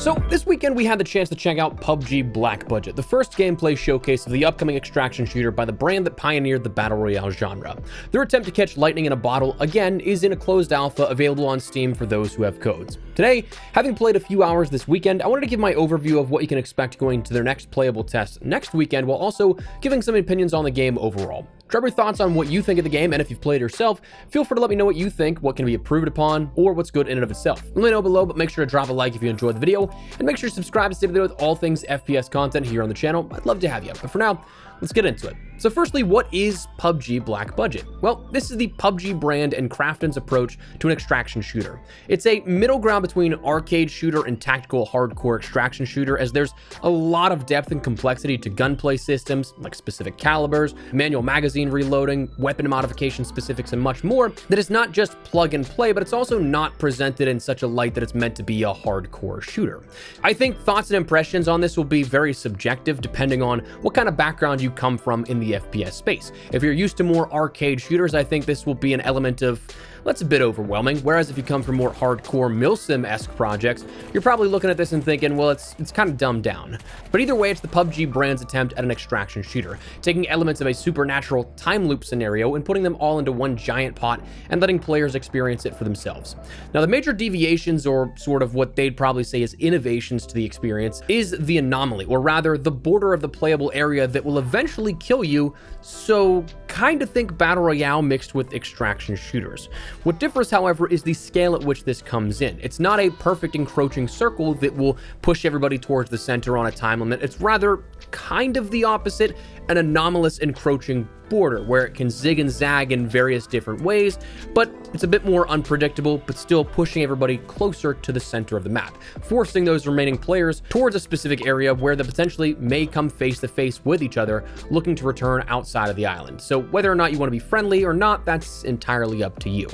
So this weekend we had the chance to check out PUBG Black Budget, the first gameplay showcase of the upcoming extraction shooter by the brand that pioneered the battle royale genre. Their attempt to catch lightning in a bottle, again, is in a closed alpha available on Steam for those who have codes. Today, having played a few hours this weekend, I wanted to give my overview of what you can expect going to their next playable test next weekend, while also giving some opinions on the game overall. Drop your thoughts on what you think of the game, and if you've played yourself, feel free to let me know what you think, what can be improved upon, or what's good in and of itself. Let me know below, but make sure to drop a like if you enjoyed the video, and make sure to subscribe to stay up to date with all things FPS content here on the channel. I'd love to have you. But for now, let's get into it. So firstly, what is PUBG Black Budget? Well, this is the PUBG brand and Krafton's approach to an extraction shooter. It's a middle ground between arcade shooter and tactical hardcore extraction shooter, as there's a lot of depth and complexity to gunplay systems, like specific calibers, manual magazine reloading, weapon modification specifics, and much more, that is not just plug and play, but it's also not presented in such a light that it's meant to be a hardcore shooter. I think thoughts and impressions on this will be very subjective, depending on what kind of background you come from in the FPS space. If you're used to more arcade shooters, I think this will be an element of, that's a bit overwhelming, whereas if you come from more hardcore milsim-esque projects, you're probably looking at this and thinking, well, it's kind of dumbed down. But either way, it's the PUBG brand's attempt at an extraction shooter, taking elements of a supernatural time loop scenario and putting them all into one giant pot and letting players experience it for themselves. Now, the major deviations, or sort of what they'd probably say is innovations to the experience, is the anomaly, or rather the border of the playable area that will eventually kill you, so kind of think battle royale mixed with extraction shooters. What differs, however, is the scale at which this comes in. It's not a perfect encroaching circle that will push everybody towards the center on a time limit. It's rather kind of the opposite, an anomalous encroaching border where it can zig and zag in various different ways, but it's a bit more unpredictable, but still pushing everybody closer to the center of the map, forcing those remaining players towards a specific area where they potentially may come face to face with each other, looking to return outside of the island. So whether or not you want to be friendly or not, that's entirely up to you.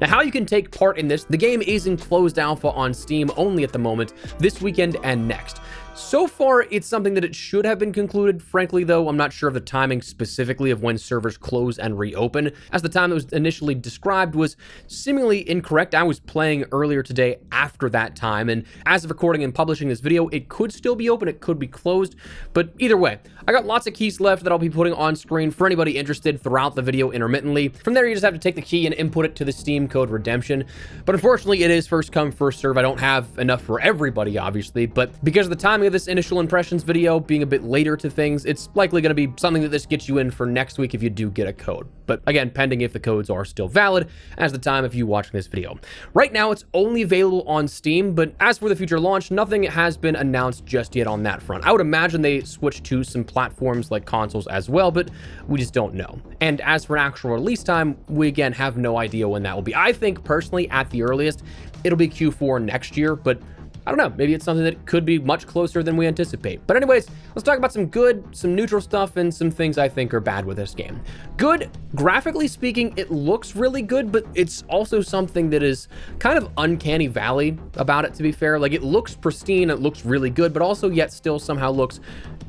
Now, how you can take part in this, the game is in closed alpha on Steam only at the moment, this weekend and next. So far, it's something that it should have been concluded. Frankly, though, I'm not sure of the timing specifically of when servers close and reopen, as the time that was initially described was seemingly incorrect. I was playing earlier today after that time, and as of recording and publishing this video, it could still be open, it could be closed, but either way, I got lots of keys left that I'll be putting on screen for anybody interested throughout the video intermittently. From there, you just have to take the key and input it to the Steam code redemption, but unfortunately, it is first come, first serve. I don't have enough for everybody, obviously, but because of the timing of this initial impressions video being a bit later to things, it's likely going to be something that this gets you in for next week if you do get a code. But again, pending if the codes are still valid as the time of you watching this video. Right now, it's only available on Steam, but as for the future launch, nothing has been announced just yet on that front. I would imagine they switch to some platforms like consoles as well, but we just don't know. And as for an actual release time, we again have no idea when that will be. I think personally, at the earliest, it'll be Q4 next year, but I don't know, maybe it's something that could be much closer than we anticipate. But anyways, let's talk about some good, some neutral stuff, and some things I think are bad with this game. Good, graphically speaking, it looks really good, but it's also something that is kind of uncanny valley about it, to be fair. Like, it looks pristine, it looks really good, but also yet still somehow looks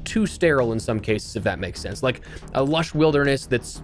too sterile in some cases, if that makes sense. Like a lush wilderness that's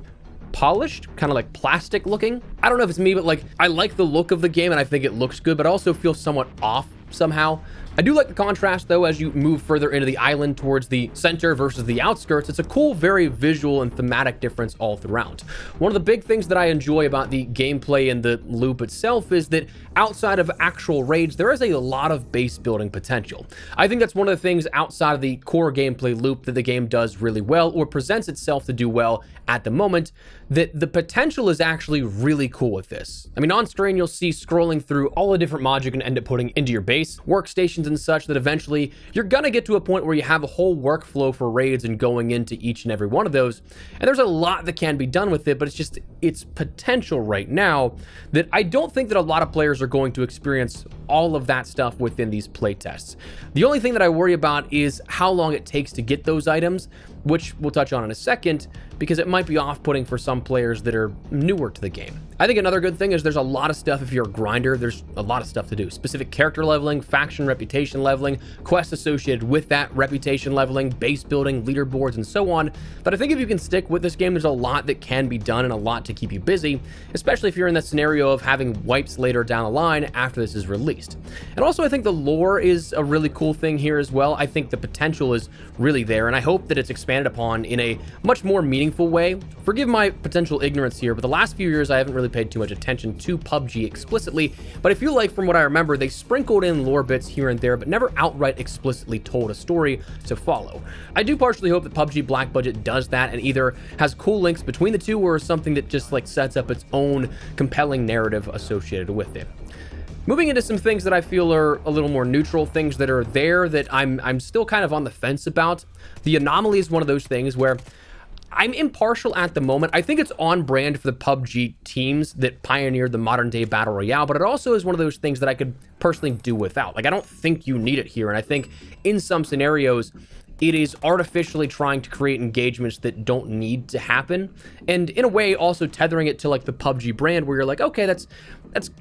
polished, kind of like plastic looking. I don't know if it's me, but like, I like the look of the game and I think it looks good, but also feels somewhat off somehow. I do like the contrast, though, as you move further into the island towards the center versus the outskirts. It's a cool, very visual and thematic difference all throughout. One of the big things that I enjoy about the gameplay and the loop itself is that outside of actual raids, there is a lot of base building potential. I think that's one of the things outside of the core gameplay loop that the game does really well, or presents itself to do well at the moment, that the potential is actually really cool with this. I mean, on screen, you'll see scrolling through all the different mods you can end up putting into your base, workstations and such, that eventually you're gonna get to a point where you have a whole workflow for raids and going into each and every one of those. And there's a lot that can be done with it, but it's just its potential right now that I don't think that a lot of players are going to experience all of that stuff within these playtests. The only thing that I worry about is how long it takes to get those items. which we'll touch on in a second, because it might be off-putting for some players that are newer to the game. I think another good thing is there's a lot of stuff. If you're a grinder, there's a lot of stuff to do. Specific character leveling, faction reputation leveling, quests associated with that reputation leveling, base building, leaderboards, and so on. But I think if you can stick with this game, there's a lot that can be done and a lot to keep you busy, especially if you're in that scenario of having wipes later down the line after this is released. And also, I think the lore is a really cool thing here as well. I think the potential is really there, and I hope that it's expanded upon in a much more meaningful way. Forgive my potential ignorance here, but the last few years I haven't really paid too much attention to PUBG explicitly, but I feel like from what I remember, they sprinkled in lore bits here and there, but never outright explicitly told a story to follow. I do partially hope that PUBG Black Budget does that and either has cool links between the two or something that just like sets up its own compelling narrative associated with it. Moving into some things that I feel are a little more neutral, things that are there that I'm still kind of on the fence about. The anomaly is one of those things where I'm impartial at the moment. I think it's on brand for the PUBG teams that pioneered the modern day battle royale, but it also is one of those things that I could personally do without. Like, I don't think you need it here. And I think in some scenarios, it is artificially trying to create engagements that don't need to happen. And in a way, also tethering it to like the PUBG brand where you're like, okay, that's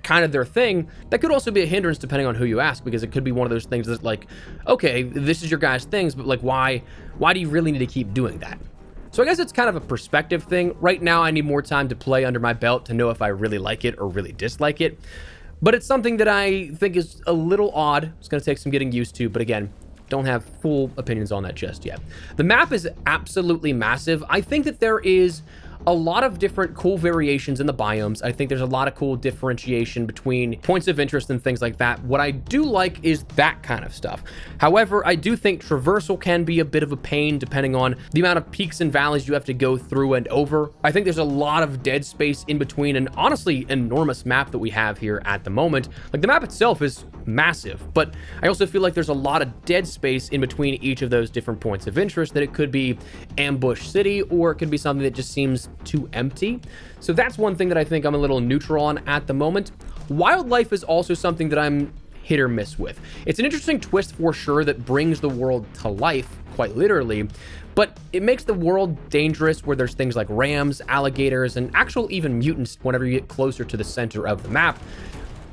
kind of their thing. That could also be a hindrance depending on who you ask, because it could be one of those things that's like, okay, this is your guys' things, but like, why do you really need to keep doing that? So I guess it's kind of a perspective thing. Right now, I need more time to play under my belt to know if I really like it or really dislike it. But it's something that I think is a little odd. It's going to take some getting used to, but again, don't have full opinions on that just yet. The map is absolutely massive. I think that there is a lot of different cool variations in the biomes. I think there's a lot of cool differentiation between points of interest and things like that. What I do like is that kind of stuff. However, I do think traversal can be a bit of a pain depending on the amount of peaks and valleys you have to go through and over. I think there's a lot of dead space in between an honestly enormous map that we have here at the moment. Like, the map itself is massive, but I also feel like there's a lot of dead space in between each of those different points of interest, that it could be Ambush City or it could be something that just seems too empty. So that's one thing that I think I'm a little neutral on at the moment. Wildlife is also something that I'm hit or miss with. It's an interesting twist for sure that brings the world to life, quite literally, but it makes the world dangerous where there's things like rams, alligators, and actual even mutants whenever you get closer to the center of the map.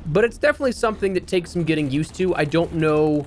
But it's definitely something that takes some getting used to. I don't know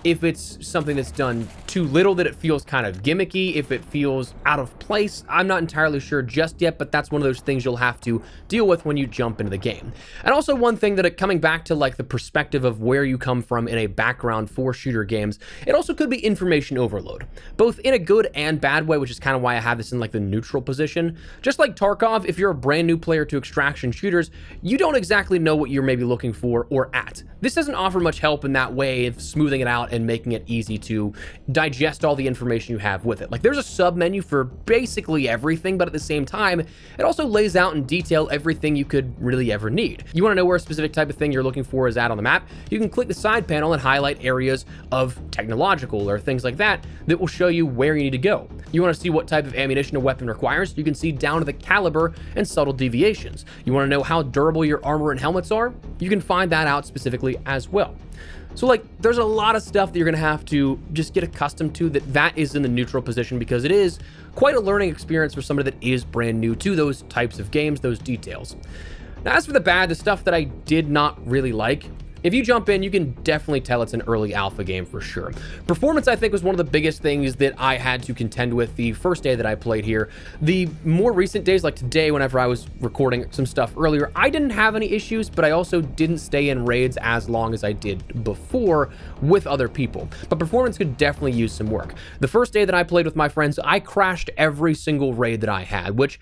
if it's something that's done too little that it feels kind of gimmicky, if it feels out of place. I'm not entirely sure just yet, but that's one of those things you'll have to deal with when you jump into the game. And also one thing that coming back to like the perspective of where you come from in a background for shooter games, it also could be information overload, both in a good and bad way, which is kind of why I have this in like the neutral position. Just like Tarkov, if you're a brand new player to extraction shooters, you don't exactly know what you're maybe looking for or at. This doesn't offer much help in that way of smoothing it out and making it easy to digest all the information you have with it. Like, there's a sub menu for basically everything, but at the same time, it also lays out in detail everything you could really ever need. You want to know where a specific type of thing you're looking for is at on the map, you can click the side panel and highlight areas of technological or things like that that will show you where you need to go. You want to see what type of ammunition a weapon requires, you can see down to the caliber and subtle deviations. You want to know how durable your armor and helmets are, you can find that out specifically as well. So like, there's a lot of stuff that you're gonna have to just get accustomed to that is in the neutral position, because it is quite a learning experience for somebody that is brand new to those types of games, those details. Now, as for the bad, the stuff that I did not really like, if you jump in, you can definitely tell it's an early alpha game for sure. Performance, I think, was one of the biggest things that I had to contend with the first day that I played here. The more recent days, like today, whenever I was recording some stuff earlier, I didn't have any issues, but I also didn't stay in raids as long as I did before with other people. But performance could definitely use some work. The first day that I played with my friends, I crashed every single raid that I had, which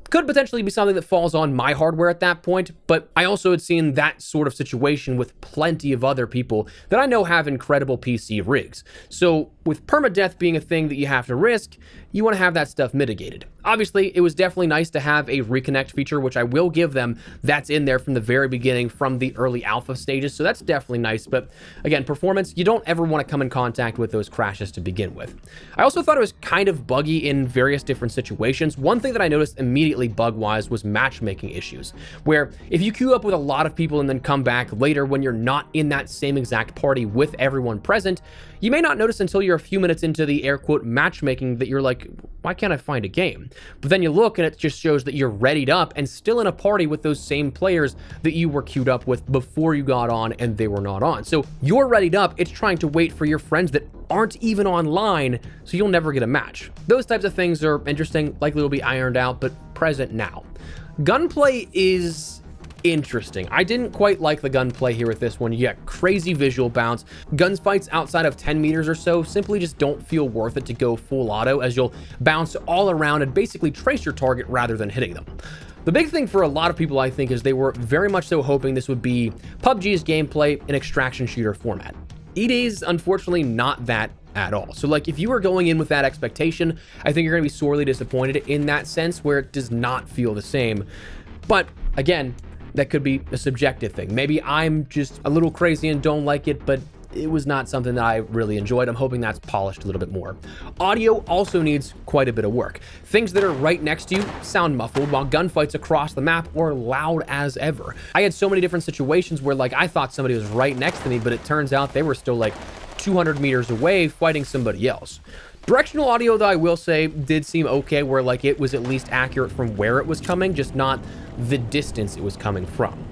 could potentially be something that falls on my hardware at that point, but I also had seen that sort of situation with plenty of other people that I know have incredible PC rigs. So with permadeath being a thing that you have to risk, you want to have that stuff mitigated. Obviously, it was definitely nice to have a reconnect feature, which I will give them. That's in there from the very beginning, from the early alpha stages, so that's definitely nice. But again, performance, you don't ever want to come in contact with those crashes to begin with. I also thought it was kind of buggy in various different situations. One thing that I noticed immediately bug-wise was matchmaking issues, where if you queue up with a lot of people and then come back later when you're not in that same exact party with everyone present, you may not notice until you're you're a few minutes into the air quote matchmaking that you're like, why can't I find a game? But then you look and it just shows that you're readied up and still in a party with those same players that you were queued up with before you got on and they were not on. So you're readied up, it's trying to wait for your friends that aren't even online, so you'll never get a match. Those types of things are interesting, likely will be ironed out, but present now. Gunplay is interesting. I didn't quite like the gunplay here with this one. You get crazy visual bounce. Gunfights outside of 10 meters or so simply just don't feel worth it to go full auto, as you'll bounce all around and basically trace your target rather than hitting them. The big thing for a lot of people, I think, is they were very much so hoping this would be PUBG's gameplay in extraction shooter format. It is unfortunately not that at all. So like if you were going in with that expectation, I think you're going to be sorely disappointed in that sense, where it does not feel the same. But again, that could be a subjective thing. Maybe I'm just a little crazy and don't like it, but it was not something that I really enjoyed. I'm hoping that's polished a little bit more. Audio also needs quite a bit of work. Things that are right next to you sound muffled, while gunfights across the map are loud as ever. I had so many different situations where like I thought somebody was right next to me, but it turns out they were still like 200 meters away fighting somebody else. Directional audio, though, I will say did seem okay, where like it was at least accurate from where it was coming, just not the distance it was coming from.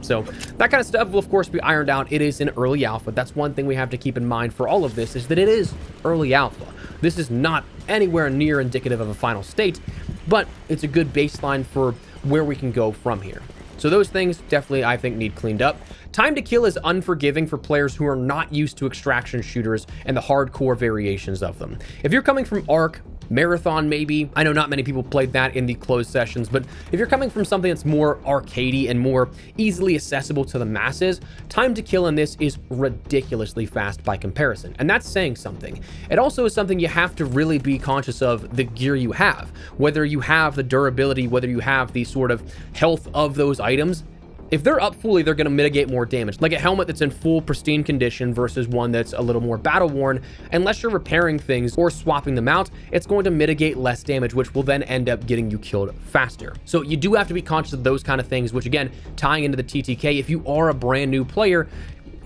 So that kind of stuff will of course be ironed out. It is in early alpha. That's one thing we have to keep in mind for all of this, is that it is early alpha. This is not anywhere near indicative of a final state, but it's a good baseline for where we can go from here. So those things definitely, I think, need cleaned up. Time to kill is unforgiving for players who are not used to extraction shooters and the hardcore variations of them. If you're coming from Arc, Marathon maybe, I know not many people played that in the closed sessions, but if you're coming from something that's more arcadey and more easily accessible to the masses, time to kill in this is ridiculously fast by comparison, and that's saying something. It also is something you have to really be conscious of the gear you have, whether you have the durability, whether you have the sort of health of those items. If they're up fully, they're going to mitigate more damage. Like a helmet that's in full pristine condition versus one that's a little more battle worn, unless you're repairing things or swapping them out, it's going to mitigate less damage, which will then end up getting you killed faster. So you do have to be conscious of those kind of things, which again, tying into the TTK, if you are a brand new player,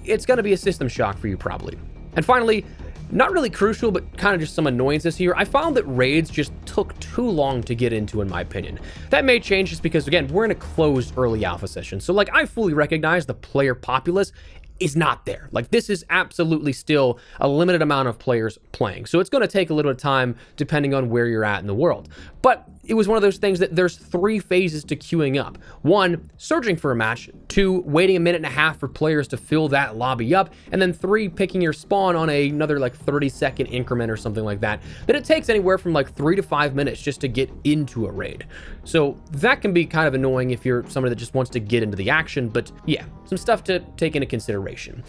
it's going to be a system shock for you probably. And finally, not really crucial, but kind of just some annoyances here. I found that raids just took too long to get into, in my opinion. That may change just because, again, we're in a closed early alpha session. So, like, I fully recognize the player populace is not there. Like, this is absolutely still a limited amount of players playing. So it's going to take a little time depending on where you're at in the world. But it was one of those things that there's 3 phases to queuing up. 1, searching for a match. 2, waiting a minute and a half for players to fill that lobby up. And then 3, picking your spawn on another like 30-second increment or something like that. That it takes anywhere from like 3 to 5 minutes just to get into a raid. So that can be kind of annoying if you're somebody that just wants to get into the action. But yeah, some stuff to take into consideration.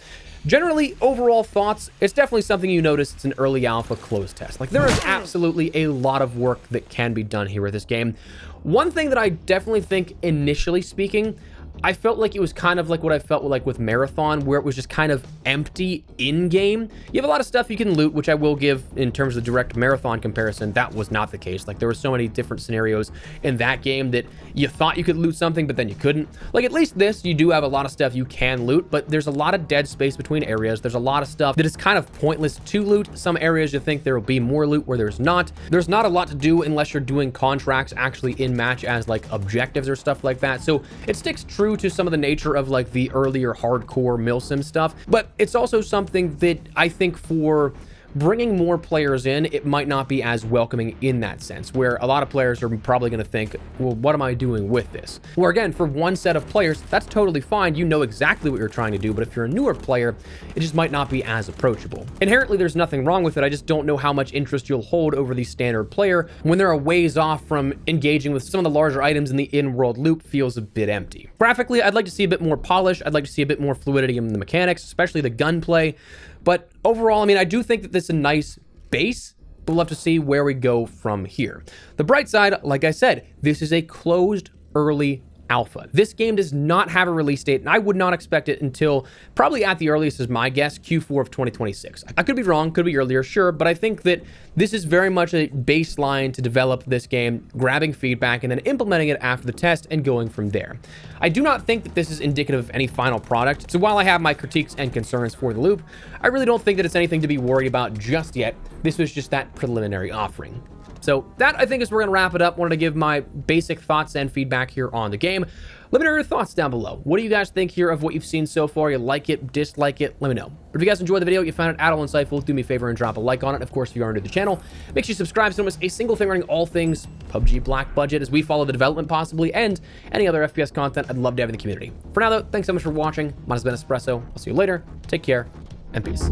Generally, overall thoughts, it's definitely something you notice it's an early alpha closed test. Like, there is absolutely a lot of work that can be done here with this game. One thing that I definitely think, initially speaking, I felt like it was kind of like what I felt like with Marathon, where it was just kind of empty in-game. You have a lot of stuff you can loot, which I will give in terms of direct Marathon comparison. That was not the case. Like, there were so many different scenarios in that game that you thought you could loot something, but then you couldn't. Like, at least this, you do have a lot of stuff you can loot, but there's a lot of dead space between areas. There's a lot of stuff that is kind of pointless to loot. Some areas you think there will be more loot where there's not. There's not a lot to do unless you're doing contracts actually in match as like objectives or stuff like that. So it sticks true to some of the nature of like the earlier hardcore milsim stuff, but it's also something that I think for bringing more players in, it might not be as welcoming in that sense, where a lot of players are probably going to think, well, what am I doing with this? Where again, for one set of players, that's totally fine. You know exactly what you're trying to do, but if you're a newer player, it just might not be as approachable. Inherently, there's nothing wrong with it. I just don't know how much interest you'll hold over the standard player when they're a ways off from engaging with some of the larger items in the in-world loop. Feels a bit empty. Graphically, I'd like to see a bit more polish. I'd like to see a bit more fluidity in the mechanics, especially the gunplay. But overall, I mean, I do think that this is a nice base, but we'll have to see where we go from here. The bright side, like I said, this is a closed early alpha. This game does not have a release date, and I would not expect it until probably at the earliest is my guess, Q4 of 2026. I could be wrong, could be earlier, sure, but I think that this is very much a baseline to develop this game, grabbing feedback and then implementing it after the test and going from there. I do not think that this is indicative of any final product, so while I have my critiques and concerns for the loop, I really don't think that it's anything to be worried about just yet. This was just that preliminary offering. So that, I think, is where we're going to wrap it up. Wanted to give my basic thoughts and feedback here on the game. Let me know your thoughts down below. What do you guys think here of what you've seen so far? You like it, dislike it? Let me know. But if you guys enjoyed the video, you found it at all insightful, do me a favor and drop a like on it. Of course, if you are new to the channel, make sure you subscribe so you don't miss a single thing regarding all things PUBG Black Budget as we follow the development possibly, and any other FPS content I'd love to have in the community. For now, though, thanks so much for watching. Mine has been Espresso. I'll see you later. Take care, and peace.